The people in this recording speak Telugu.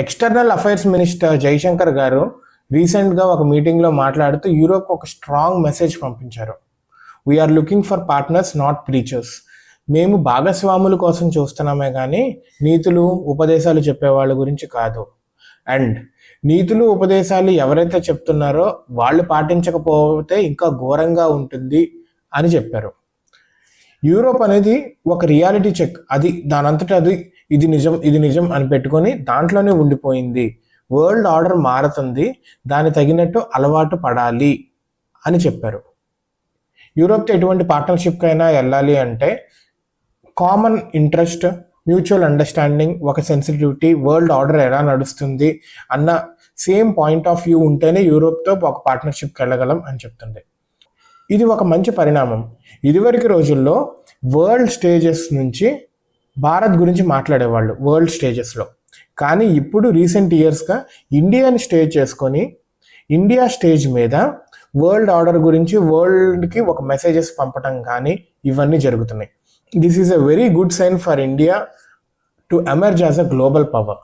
ఎక్స్టర్నల్ అఫైర్స్ మినిస్టర్ జైశంకర్ గారు రీసెంట్గా ఒక మీటింగ్లో మాట్లాడుతూ యూరోప్ ఒక స్ట్రాంగ్ మెసేజ్ పంపించారు. We are looking for partners, not preachers. మేము భాగస్వాముల కోసం చూస్తున్నామే కానీ నీతులు ఉపదేశాలు చెప్పేవాళ్ళ గురించి కాదు. అండ్ నీతులు ఉపదేశాలు ఎవరైతే చెప్తున్నారో వాళ్ళు పాటించకపోతే ఇంకా ఘోరంగా ఉంటుంది అని చెప్పారు. యూరోప్ అనేది ఒక రియాలిటీ చెక్, అది దానంతటా అది ఇది నిజం అని పెట్టుకొని దాంట్లోనే ఉండిపోయింది. వరల్డ్ ఆర్డర్ మారుతుంది, దాని తగినట్టు అలవాటు పడాలి అని చెప్పారు. యూరోప్తో ఎటువంటి పార్ట్నర్షిప్కైనా వెళ్ళాలి అంటే కామన్ ఇంట్రెస్ట్, మ్యూచువల్ అండర్స్టాండింగ్, ఒక సెన్సిటివిటీ, వరల్డ్ ఆర్డర్ ఎలా నడుస్తుంది అన్న సేమ్ పాయింట్ ఆఫ్ వ్యూ ఉంటేనే యూరోప్తో ఒక పార్ట్నర్షిప్కి వెళ్ళగలం అని చెప్తుంది. ఇది ఒక మంచి పరిణామం. ఇదివరకు రోజుల్లో వరల్డ్ స్టేజెస్ నుంచి భారత్ గురించి మాట్లాడేవాళ్ళు వరల్డ్ స్టేజెస్లో. కానీ ఇప్పుడు రీసెంట్ ఇయర్స్గా ఇండియాని స్టేజ్ చేసుకొని ఇండియా స్టేజ్ మీద వరల్డ్ ఆర్డర్ గురించి వరల్డ్కి ఒక మెసేజెస్ పంపటం కానీ ఇవన్నీ జరుగుతున్నాయి. This is a very good sign for India to emerge as a global power.